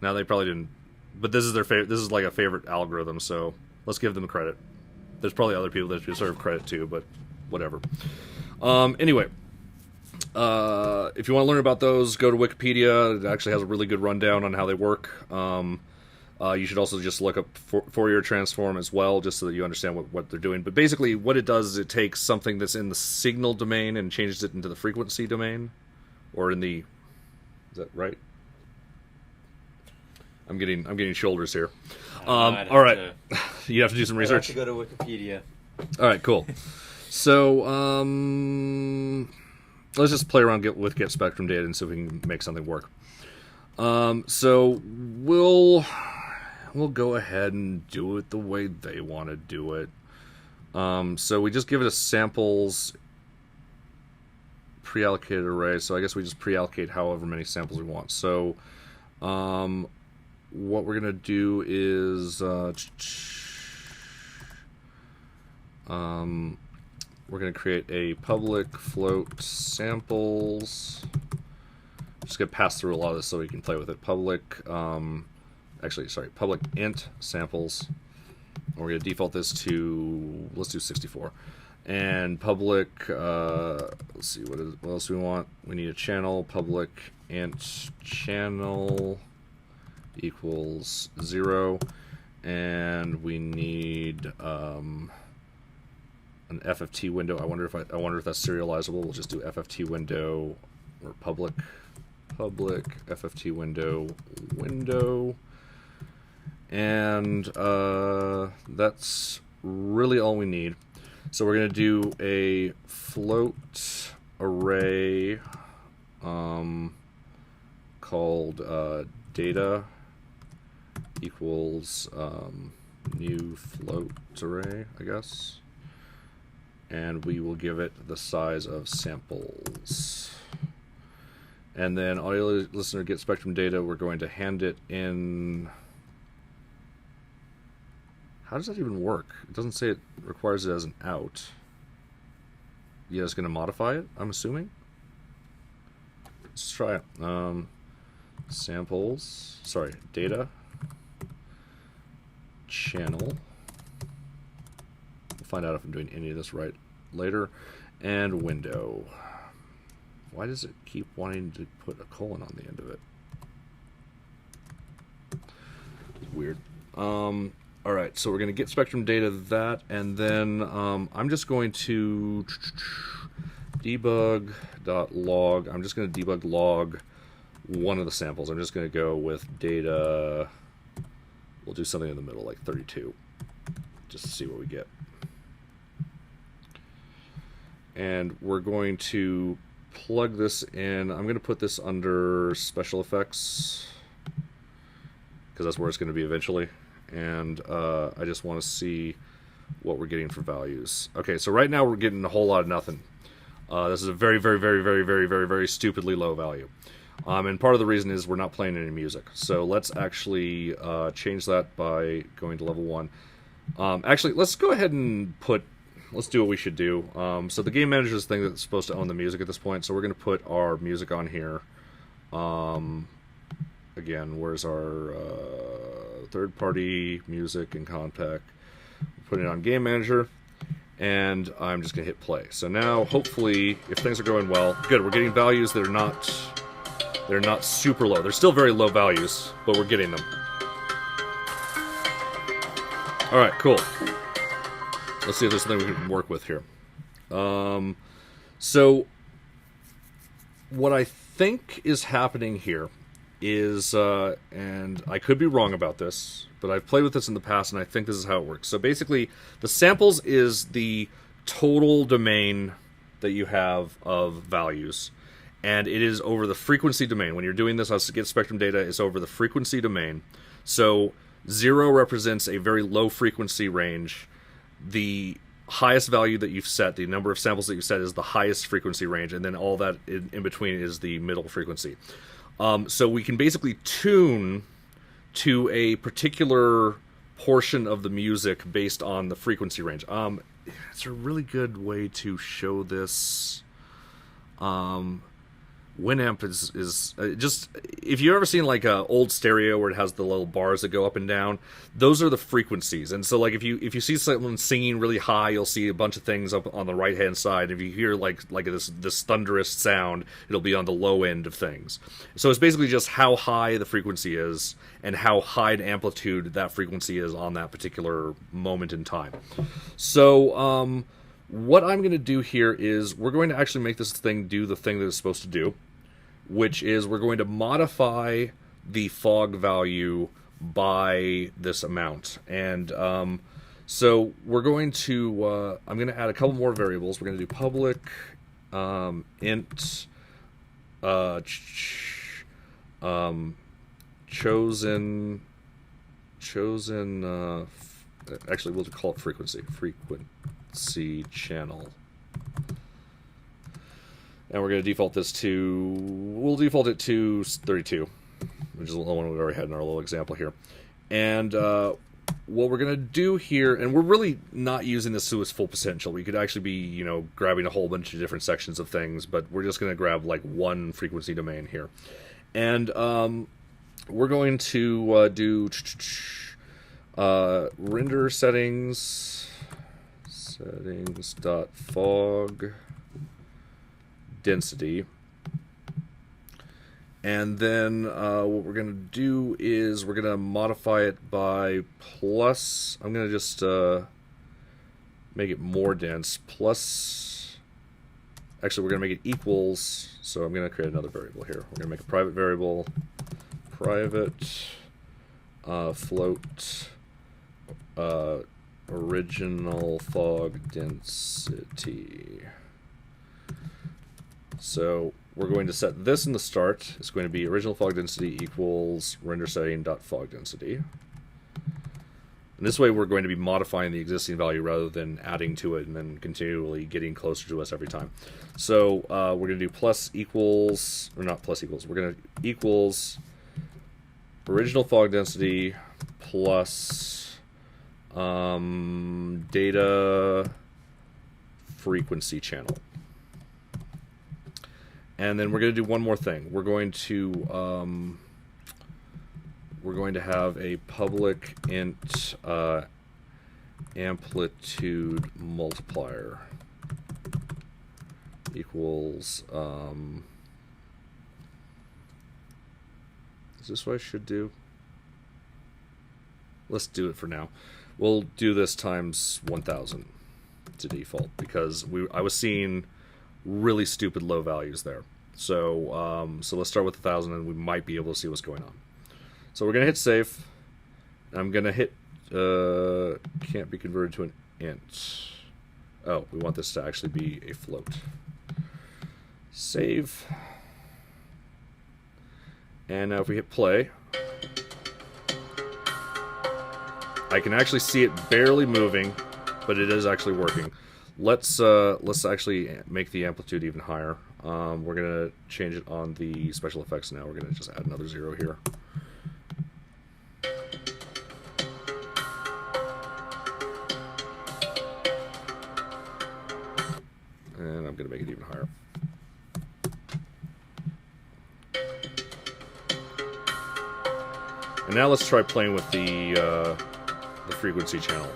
No, they probably didn't. But this is their favorite. This is like a favorite algorithm, so let's give them credit. There's probably other people that deserve credit too, but whatever. Anyway. If you want to learn about those, go to Wikipedia. It actually has a really good rundown on how they work. You should also just look up Fourier transform as well, just so that you understand what they're doing. But basically, what it does is it takes something that's in the signal domain and changes it into the frequency domain, or in the... Is that right? I'm getting shoulders here. I'd All right, have you have to do some I'd have research. to go to Wikipedia. All right, cool. So let's just play around with get spectrum data and see if we can make something work. So we'll go ahead and do it the way they want to do it. So we just give it a samples pre-allocated array. So I guess we just pre-allocate however many samples we want. So what we're gonna do is we're gonna create a public float samples. Just gonna pass through a lot of this so we can play with it. Public, public int samples. And we're gonna default this to, let's do 64. And public, let's see, what else do we want? We need a channel, public int channel equals 0. And we need an FFT window. I wonder if that's serializable. We'll just do FFT window or public FFT window, and that's really all we need. So we're going to do a float array called data equals new float array, I guess. And we will give it the size of samples. And then audio listener get spectrum data, we're going to hand it in. How does that even work? It doesn't say it requires it as an out. Yeah, it's going to modify it, I'm assuming. Let's try it. Data channel. We'll find out if I'm doing any of this right later. And window. Why does it keep wanting to put a colon on the end of it? It's weird. Alright, so we're going to get spectrum data that, and then I'm just going to debug.log. I'm just going to debug log one of the samples. I'm just going to go with data. We'll do something in the middle, like 32, just to see what we get. And we're going to plug this in. I'm going to put this under special effects because that's where it's going to be eventually. And I just want to see what we're getting for values. Okay, so right now we're getting a whole lot of nothing. This is a very, very, very, very, very, very, very stupidly low value. And part of the reason is we're not playing any music. So let's actually change that by going to level 1. Actually, let's go ahead and let's do what we should do. So the game manager is the thing that's supposed to own the music at this point. So we're going to put our music on here. Again, where's our third-party music and contact? Put it on game manager. And I'm just going to hit play. So now, hopefully, if things are going well, good. We're getting values that are not super low. They're still very low values, but we're getting them. All right, cool. Let's see if there's something we can work with here. So what I think is happening here is, and I could be wrong about this, but I've played with this in the past, and I think this is how it works. So basically, the samples is the total domain that you have of values, and it is over the frequency domain. When you're doing this as to get spectrum data, it's over the frequency domain. So 0 represents a very low frequency range. The highest value that you've set, the number of samples that you've set, is the highest frequency range, and then all that in between is the middle frequency. So we can basically tune to a particular portion of the music based on the frequency range. It's a really good way to show this. Winamp is just, if you've ever seen like a old stereo where it has the little bars that go up and down, those are the frequencies. And so like if you see someone singing really high, you'll see a bunch of things up on the right hand side. If you hear like this thunderous sound, it'll be on the low end of things. So it's basically just how high the frequency is and how high an amplitude that frequency is on that particular moment in time. So what I'm going to do here is we're going to actually make this thing do the thing that it's supposed to do, which is we're going to modify the fog value by this amount. And so we're going to, I'm going to add a couple more variables. We're going to do public int chosen actually we'll call it frequency channel, and we're going to default this to, we'll default it to 32, which is the one we already had in our little example here. And what we're going to do here, and we're really not using this to its full potential. We could actually be, you know, grabbing a whole bunch of different sections of things, but we're just going to grab like one frequency domain here. And we're going to do render settings.fog density. And then what we're going to do is we're going to modify it by plus, I'm going to just make it more dense, plus, actually we're going to make it equals, so I'm going to create another variable here. We're going to make a private variable, private float original fog density. So we're going to set this in the start. It's going to be original fog density equals render setting.fog density. And this way we're going to be modifying the existing value rather than adding to it and then continually getting closer to us every time. So we're going to do plus equals, or not plus equals, we're going to equals original fog density plus data frequency channel. And then we're going to do one more thing. We're going to have a public int amplitude multiplier equals. Is this what I should do? Let's do it for now. We'll do this times 1,000 to default because I was seeing really stupid low values there. So so let's start with 1,000 and we might be able to see what's going on. So we're going to hit save. I'm going to hit can't be converted to an int. Oh, we want this to actually be a float. Save. And now if we hit play, I can actually see it barely moving, but it is actually working. Let's actually make the amplitude even higher. We're gonna change it on the special effects now. We're gonna just add another 0 here. And I'm gonna make it even higher. And now let's try playing with the frequency channel.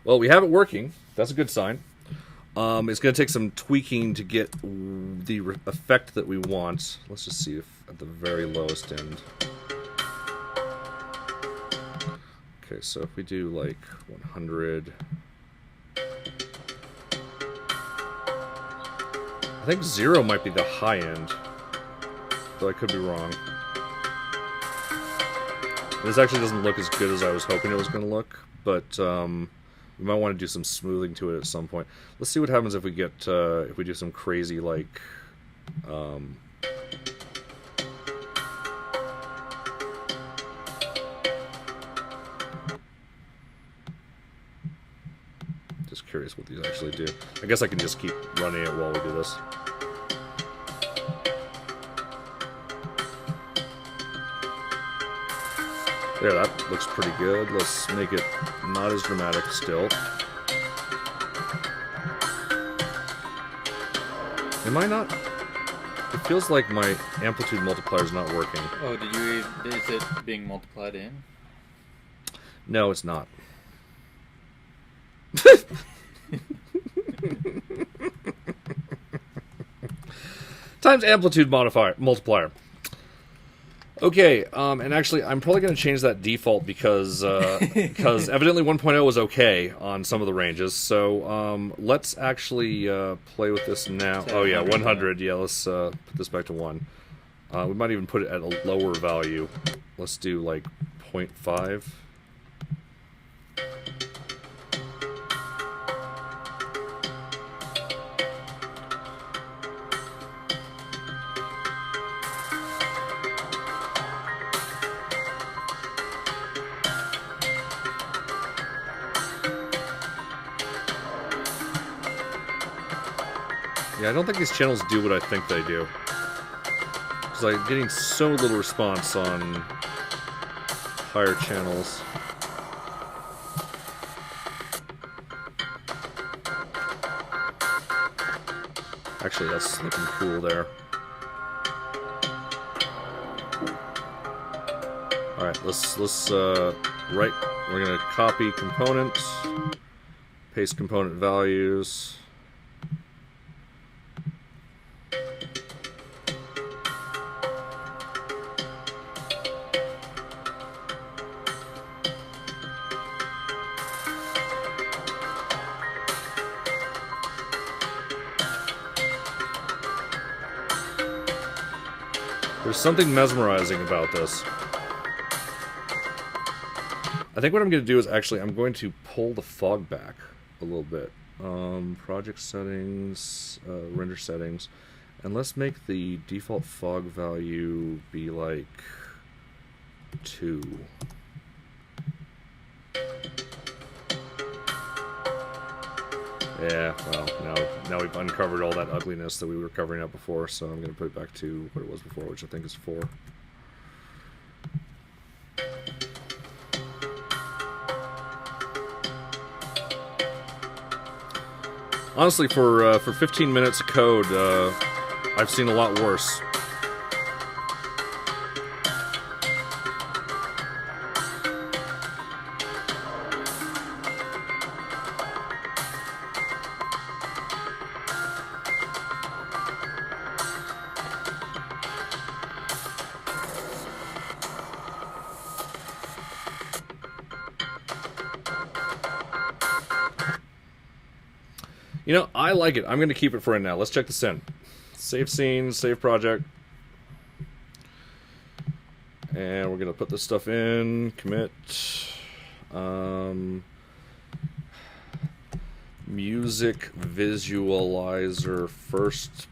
Well, we have it working. That's a good sign. It's going to take some tweaking to get the effect that we want. Let's just see if at the very lowest end. Okay, so if we do like 100. I think 0 might be the high end, though I could be wrong. This actually doesn't look as good as I was hoping it was going to look, but we might want to do some smoothing to it at some point. Let's see what happens if we get if we do some crazy like just curious what these actually do. I guess I can just keep running it while we do this. There, that looks pretty good. Let's make it not as dramatic still. Am I not? It feels like my amplitude multiplier is not working. Oh, is it being multiplied in? No, it's not. times amplitude multiplier. Okay, and actually, I'm probably going to change that default because evidently 1.0 was okay on some of the ranges. So let's actually play with this now. Oh yeah, 100. Yeah, let's put this back to 1. We might even put it at a lower value. Let's do like 0.5. Yeah, I don't think these channels do what I think they do. Because I'm getting so little response on higher channels. Actually, that's looking cool there. Alright, let's we're gonna copy component, paste component values. There's something mesmerizing about this. I think what I'm going to do is actually I'm going to pull the fog back a little bit. Project settings, render settings, and let's make the default fog value be like 2. Yeah, well, now we've uncovered all that ugliness that we were covering up before, so I'm going to put it back to what it was before, which I think is 4. Honestly, for 15 minutes of code, I've seen a lot worse. You know, I like it. I'm going to keep it for right now. Let's check this in. Save scene, save project. And we're going to put this stuff in. Commit. Music visualizer, first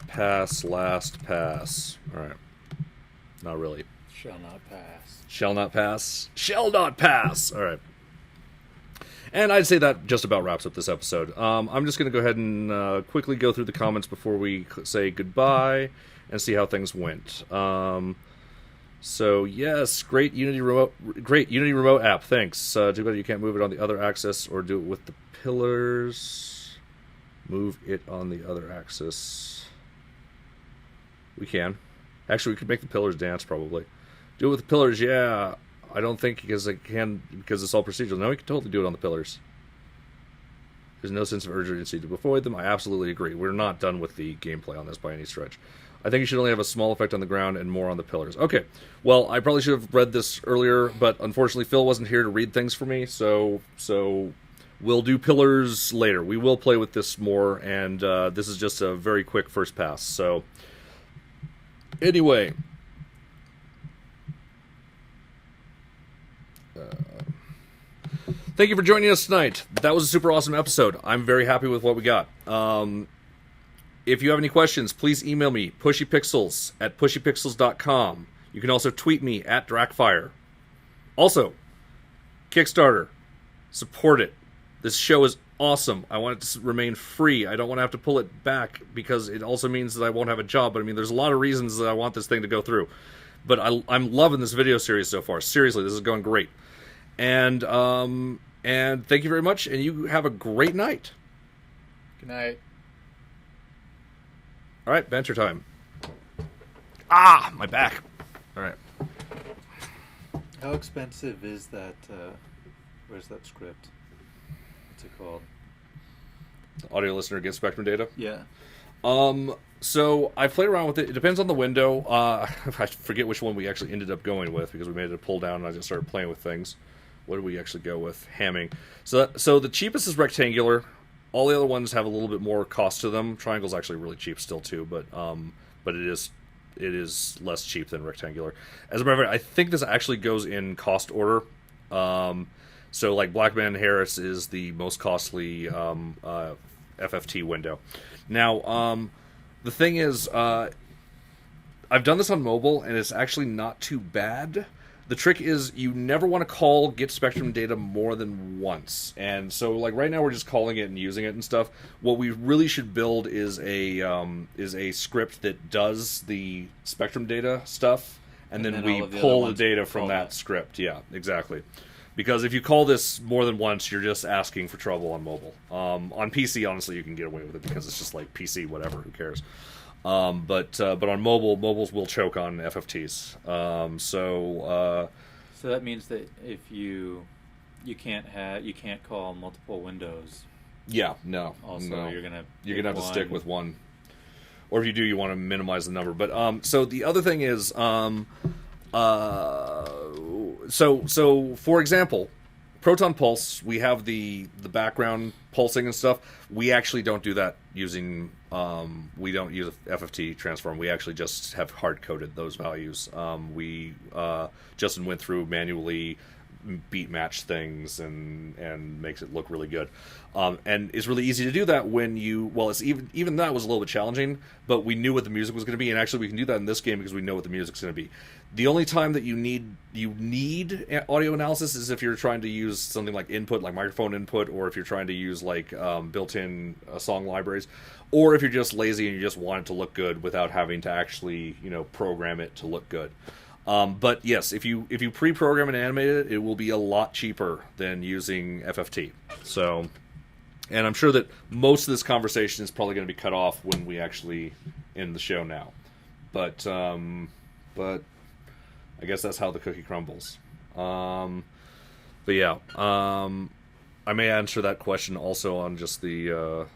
pass, last pass. Alright. Not really. Shall not pass. Shall not pass. Shall not pass! Alright. And I'd say that just about wraps up this episode. I'm just going to go ahead and quickly go through the comments before we say goodbye and see how things went. So yes, great Unity remote app. Thanks. Too bad you can't move it on the other axis or do it with the pillars. Move it on the other axis. We can. Actually, we could make the pillars dance probably. Do it with the pillars, yeah. I don't think because it's all procedural. No, we can totally do it on the pillars. There's no sense of urgency to avoid them. I absolutely agree. We're not done with the gameplay on this by any stretch. I think you should only have a small effect on the ground and more on the pillars. Okay. Well, I probably should have read this earlier, but unfortunately Phil wasn't here to read things for me, so we'll do pillars later. We will play with this more, and this is just a very quick first pass. So, anyway. Thank you for joining us tonight. That was a super awesome episode. I'm very happy with what we got. If you have any questions, please email me, pushypixels@pushypixels.com. You can also tweet me @Drakfire. Also, Kickstarter. Support it. This show is awesome. I want it to remain free. I don't want to have to pull it back because it also means that I won't have a job. But I mean, there's a lot of reasons that I want this thing to go through. But I'm loving this video series so far. Seriously, this is going great. And thank you very much, and you have a great night. Good night. All right, banter time. Ah, my back. All right. How expensive is that? Where's that script? What's it called? Audio listener against Spectrum data. Yeah. So I played around with it. It depends on the window. I forget which one we actually ended up going with because we made it a pull down and I just started playing with things. What did we actually go with? Hamming. So the cheapest is rectangular. All the other ones have a little bit more cost to them. Triangle's actually really cheap still too, but it is less cheap than rectangular. As a matter of fact, I think this actually goes in cost order. So like Blackman Harris is the most costly FFT window. Now, the thing is, I've done this on mobile, and it's actually not too bad. The trick is you never want to call get spectrum data more than once. And so like right now we're just calling it and using it and stuff. What we really should build is a script that does the spectrum data stuff, and then we pull the data from that script. Yeah, exactly. Because if you call this more than once, you're just asking for trouble on mobile. On PC, honestly, you can get away with it because it's just like PC, whatever, who cares. But on mobile, mobiles will choke on FFTs. So that means that if you can't call multiple windows. Yeah, no. Also, no. you're gonna have to stick with one, or if you do, you want to minimize the number. But so the other thing is, so for example, Proton Pulse, we have the background pulsing and stuff. We actually don't do that using we don't use a FFT transform. We actually just have hard coded those values. Justin went through manually beat match things and makes it look really good. And it's really easy to do that when it's even that was a little bit challenging, but we knew what the music was going to be, and actually we can do that in this game because we know what the music's going to be. The only time that you need audio analysis is if you're trying to use something like input, like microphone input, or if you're trying to use like built-in song libraries, or if you're just lazy and you just want it to look good without having to actually program it to look good. But yes, if you pre-program and animate it, it will be a lot cheaper than using FFT. So, and I'm sure that most of this conversation is probably going to be cut off when we actually end the show now. But I guess that's how the cookie crumbles. But yeah, I may answer that question also on just the.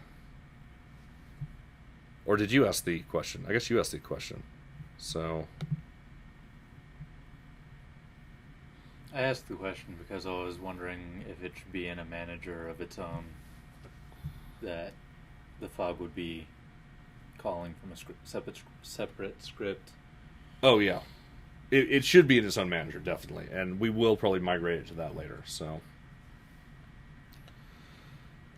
Or did you ask the question? I guess you asked the question. So. I asked the question because I was wondering if it should be in a manager of its own that the fob would be calling from a separate script. Oh, yeah. It should be in its own manager, definitely. And we will probably migrate it to that later, so.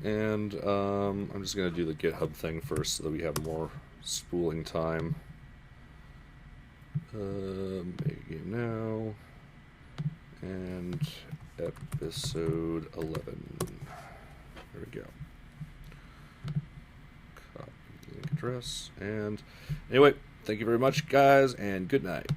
And I'm just going to do the GitHub thing first so that we have more spooling time. Make a game now. And episode 11. There we go. Copy the link address. And anyway, thank you very much, guys, and good night.